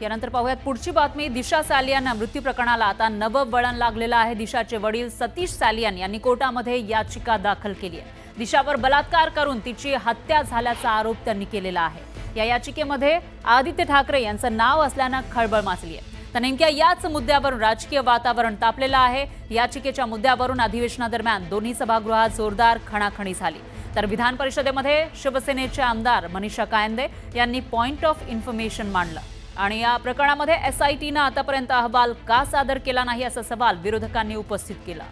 यानंतर पाहूयात पुढची बातमी। दिशा सालियान मृत्यू प्रकरणाला आता नवं वळण लागलेलं आहे। दिशाचे वडील सतीश सालियान यांनी कोर्टामध्ये याचिका दाखल केली आहे। दिशावर बलात्कार करून तिची हत्या झाल्याचा आरोप त्यांनी केलेला आहे। या याचिकेमध्ये आदित्य ठाकरे यांचं नाव असल्यानं खळबळ माजली आहे। तर नेमक्या याच मुद्द्यावरून राजकीय वातावरण तापलेलं आहे। याचिकेच्या मुद्द्यावरून अधिवेशनादरम्यान दोन्ही सभागृहात जोरदार खणाखणी झाली। तर विधान परिषदेमध्ये शिवसेनेचे आमदार मनीषा कायंदे यांनी पॉइंट ऑफ इन्फॉर्मेशन मांडलं आणि या प्रकरणामध्ये एसआयटीनं आतापर्यंत अहवाल का सादर केला नाही असा सवाल विरोधकांनी उपस्थित केला।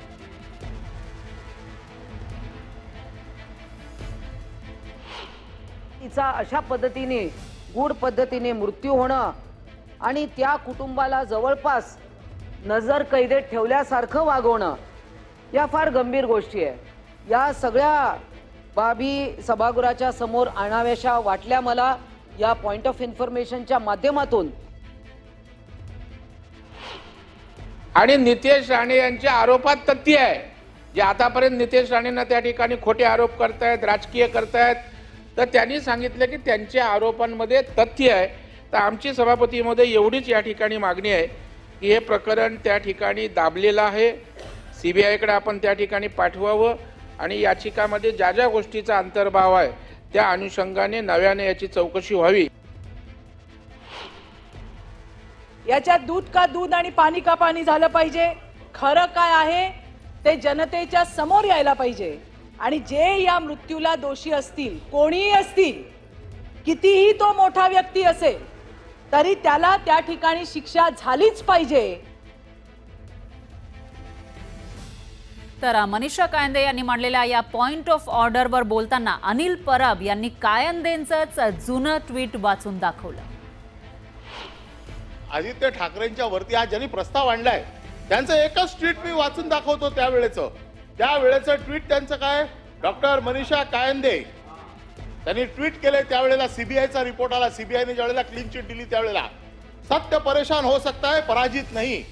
तिचा अशा पद्धतीने गूढ पद्धतीने मृत्यू होणं आणि त्या कुटुंबाला जवळपास नजर कैदेत ठेवल्यासारखं वागवणं या फार गंभीर गोष्टी आहे। या सगळ्या बाबी सभागृहाच्या समोर आणाव्याशा वाटल्या मला या पॉइंट ऑफ इन्फॉर्मेशनच्या माध्यमातून। आणि नितेश राणे यांच्या आरोपात तथ्य आहे जे आतापर्यंत नितेश राणेंना त्या ठिकाणी खोटे आरोप करतायत, राजकीय करतायत, तर त्यांनी सांगितलं की त्यांच्या आरोपांमध्ये तथ्य आहे। तर आमची सभापतीमध्ये एवढीच या ठिकाणी मागणी आहे की हे प्रकरण त्या ठिकाणी दाबलेलं आहे, सीबीआयकडे आपण त्या ठिकाणी पाठवावं आणि याचिकामध्ये ज्या ज्या गोष्टीचा अंतर्भाव आहे त्या अनुषंगाने नव्याने याची चौकशी व्हावी। याच्यात दूध का दूध आणि पाणी का पाणी झालं पाहिजे। खरं काय आहे ते जनतेच्या समोर यायला पाहिजे आणि जे या मृत्यूला दोषी असतील, कोणीही असतील, कितीही तो मोठा व्यक्ती असेल, तरी त्याला त्या ठिकाणी शिक्षा झालीच पाहिजे। तर मनीषा कायंदे यांनी मांडलेल्या या पॉइंट ऑफ ऑर्डरवर बोलताना अनिल परब यांनी कायंदेंचंच जुनं ट्विट वाचून दाखवलं। आदित्य ठाकरेंच्या वरती आज ज्यांनी प्रस्ताव आणलाय त्यांचं एकच ट्विट मी वाचून दाखवतो। त्यावेळेचं ट्विट त्यांचं काय, डॉक्टर मनीषा कायंदे त्यांनी ट्विट केले त्यावेळेला सीबीआयचा रिपोर्ट आला, सीबीआयने ज्यावेळेला क्लीन चिट दिली त्यावेळेला सत्य परेशान हो सकता है पराजित नहीं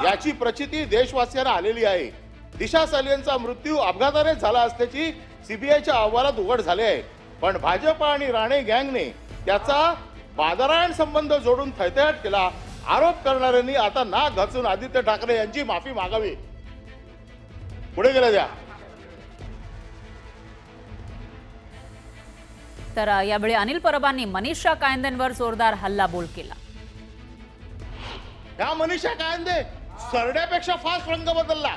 याची प्रचिती देशवासियांना आलेली आहे। दिशा सालियनचा मृत्यू अपघाताने झाला असल्याची सीबीआयच्या अहवालात उघड झाले आहे, पण भाजप आणि राणे गँगने त्याचा बादरायण संबंध जोडून थैथयाट केला। आरोप करणाऱ्यांनी आता नाक घासून आदित्य ठाकरे यांची माफी मागावी। पुढे गेले द्या। तर यावेळी अनिल परबांनी मनीषा कायंदेंवर जोरदार हल्लाबोल केला। या मनीषा कायंदे सरड्यापेक्षा फास्ट रंग बदलला।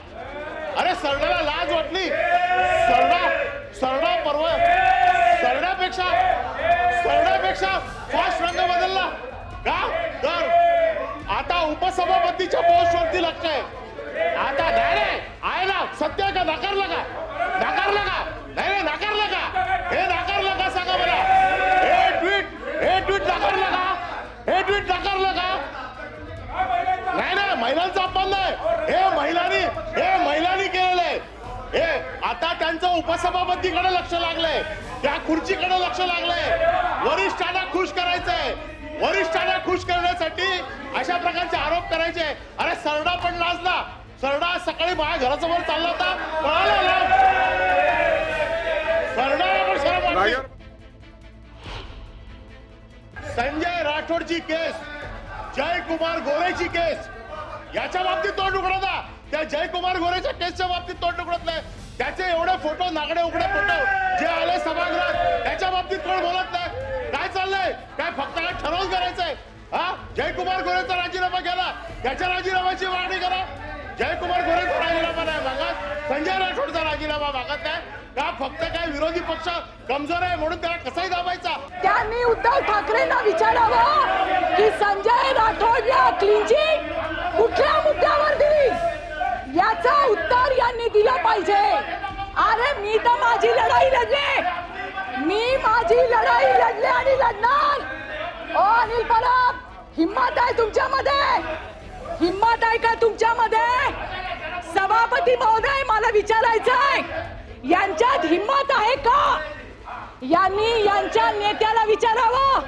अरे सरड्याला लाज वाटली, सरड्यापेक्षा फास्ट रंग बदलला का? तर आता उपसभापतीच्या पोस्टवरती लक्ष आहे। आता नाही आहे ना, सत्य का नाकारलं का? नाही नाकारलं का? हे नाकारलं का सांगा मला? हे ट्विट नाकारलं का? नाही ना, महिलांचा अपमान नाही, हे महिलांनी केलेलं आहे। हे आता त्यांचं उपसभापतीकडे लक्ष लागलंय, त्या खुर्चीकडे लक्ष लागलंय। वरिष्ठांना खुश करण्यासाठी अशा प्रकारचे आरोप करायचे। अरे सरडा पण लाजला, सरडा सकाळी माझ्या घरासमोर चालला होता, पळाला सरडाला पण शरम वाटली। संजय राठोडची केस, जयकुमार गोरेची केस, याच्या बाबतीत तोंड उघडत ना, त्या जयकुमार गोरेच्या केसच्या बाबतीत तोंड उघडत नाही। त्याचे एवढे फोटो, नागडे उघडे फोटो जे आले सभागृहात, त्याच्या बाबतीत कोण बोलत नाही। काय चाललंय? काय फक्त काय ठरवून करायचंय? हा, जयकुमार गोरेचा राजीनामा केला, त्याच्या राजीनाम्याची मागणी करा। जयकुमार गोरेचा राजीनामा नाही मागत, संजय राठोडचा राजीनामा मागत नाही का? फक्त काय विरोधी पक्ष कमजोर आहे म्हणून त्याला कसाही दाबायचा? त्यांनी उद्धव ठाकरेंना विचारावं की संजय राठोडला क्लीन चिट कुठल्या मुद्द्यावर दिली, याचा उत्तर यांनी दिलं पाहिजे। अरे मी तर माझी लढाई लढले आणि लढणार। ओ अनिल परब, हिम्मत आहे तुमच्यामध्ये? सभापती महोदय, मला विचारायचंय, यांच्यात हिम्मत आहे का? यांनी यांच्या नेत्याला विचारावं